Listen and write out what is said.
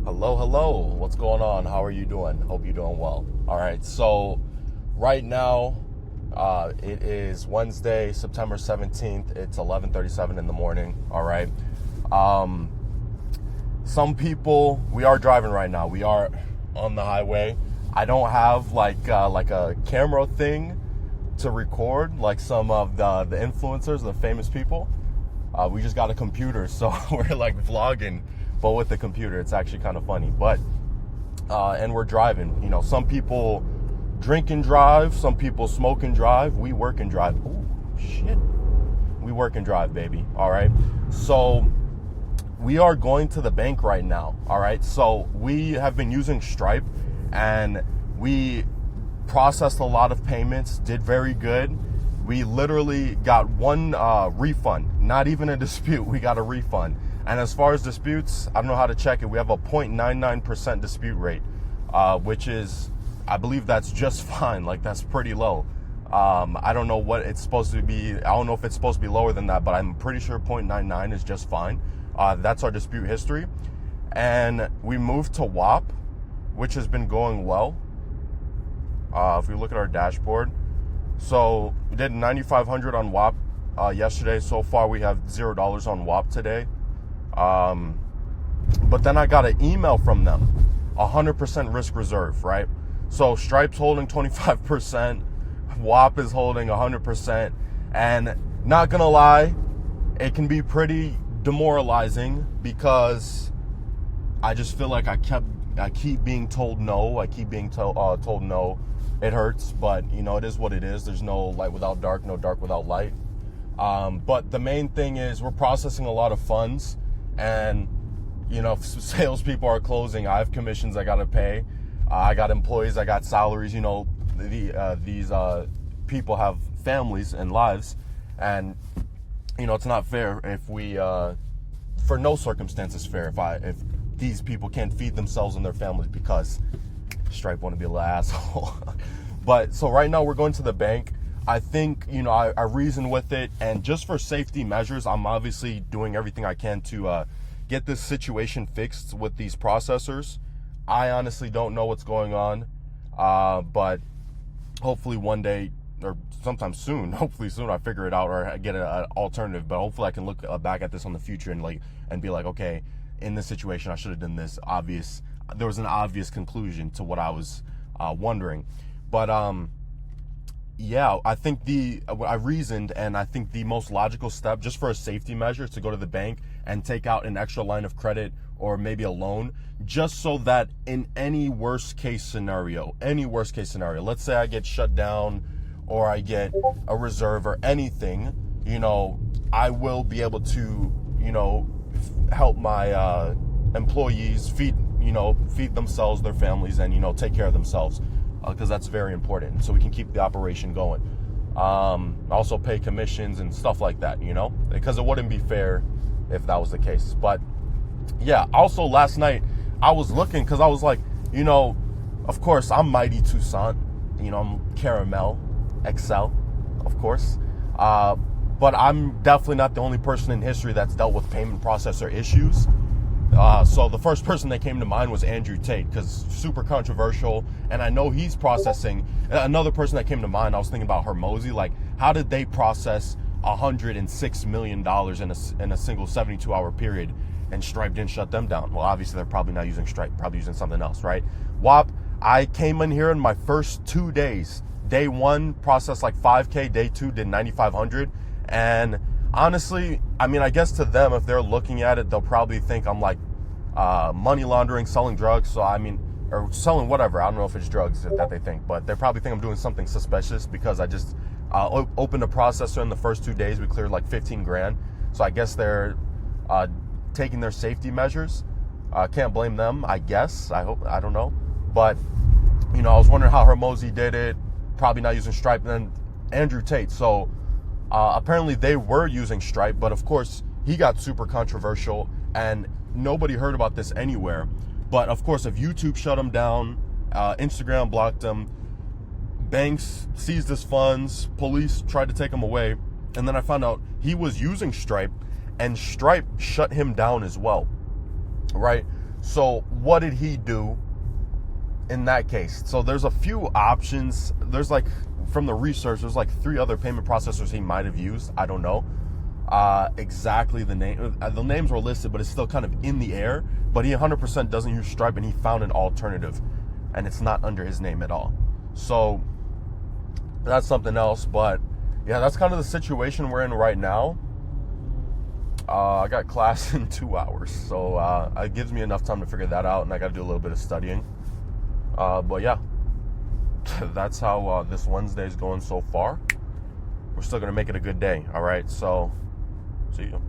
Hello, hello. What's going on? How are you doing? Hope you're doing well. All right. So, right now, it is Wednesday, September 17th. It's 11:37 in the morning. All right. Um, some people, we are driving right now. We are on the highway. I don't have like a camera thing to record like some of the influencers, the famous people. We just got a computer, so we're like vlogging, but with the computer. It's actually kind of funny. But and we're driving. You know, some people drink and drive, some people smoke and drive. We work and drive. Oh shit, we work and drive, baby. All right. So we are going to the bank right now. All right. So we have been using Stripe, and we processed a lot of payments. Did very good. We literally got one refund, not even a dispute. We got a refund. And as far as disputes, I don't know how to check it. We have a 0.99% dispute rate, which is, I believe that's just fine. Like, that's pretty low. I don't know what it's supposed to be. I don't know if it's supposed to be lower than that, but I'm pretty sure 0.99 is just fine. That's our dispute history. And we moved to WAP, which has been going well. If we look at our dashboard, so we did 9,500 on WAP yesterday. So far, we have $0 on WAP today. But then I got an email from them, 100% risk reserve, right? So Stripe's holding 25%, WAP is holding 100%, and not gonna lie, it can be pretty demoralizing because I just feel like I keep being told no. I keep being told no. It hurts, but you know, it is what it is. There's no light without dark, no dark without light. But the main thing is we're processing a lot of funds, and you know, if salespeople are closing, I have commissions I gotta pay. I got employees, I got salaries. You know, these people have families and lives, and you know, it's not fair if we, for no circumstances fair if these people can't feed themselves and their families because Stripe want to be a little asshole. But so right now we're going to the bank. I think, you know, I reason with it, and just for safety measures, I'm obviously doing everything I can to get this situation fixed with these processors. I honestly don't know what's going on, but hopefully one day or sometime soon, hopefully soon, I figure it out or I get an alternative. But hopefully I can look back at this on the future and be like, okay, in this situation I should have done this. There was an obvious conclusion to what I was wondering. But yeah, I think I reasoned, and I think the most logical step, just for a safety measure, is to go to the bank and take out an extra line of credit or maybe a loan, just so that in any worst case scenario, let's say I get shut down or I get a reserve or anything, you know, I will be able to, you know, help my employees feed themselves, their families, and, you know, take care of themselves, because that's very important, so we can keep the operation going. Also pay commissions and stuff like that, you know, because it wouldn't be fair if that was the case. But yeah, also last night I was looking, because I was like, you know, of course I'm Mighty Toussaint, you know, I'm Caramel XL, of course, but I'm definitely not the only person in history that's dealt with payment processor issues. So the first person that came to mind was Andrew Tate, because super controversial, and I know he's processing. Another person that came to mind, I was thinking about Hormozi. Like, how did they process $106 million in a single 72-hour period, and Stripe didn't shut them down? Well, obviously they're probably not using Stripe, probably using something else, right? WAP, I came in here in my first 2 days. Day one processed like 5K, day two did 9,500, and honestly, I mean, I guess to them, if they're looking at it, they'll probably think I'm like money laundering, selling drugs. So I mean, or selling whatever. I don't know if it's drugs that they think, but they probably think I'm doing something suspicious because I just opened a processor in the first 2 days. We cleared like 15 grand. So I guess they're taking their safety measures. Can't blame them, I guess. I don't know. But, you know, I was wondering how Hormozi did it. Probably not using Stripe. And then Andrew Tate. So apparently they were using Stripe, but of course he got super controversial and nobody heard about this anywhere. But of course, if YouTube shut him down, Instagram blocked him, banks seized his funds, police tried to take him away, and then I found out he was using Stripe, and Stripe shut him down as well, right? So what did he do in that case? So there's a few options. There's like, from the research, there's like 3 other payment processors he might have used. I don't know exactly the name. The names were listed, but it's still kind of in the air. But he 100% doesn't use Stripe, and he found an alternative, and it's not under his name at all. So that's something else. But yeah, that's kind of the situation we're in right now. I got class in 2 hours, so it gives me enough time to figure that out, and I got to do a little bit of studying. But yeah, that's how this Wednesday is going so far. We're still going to make it a good day, all right? So, see you.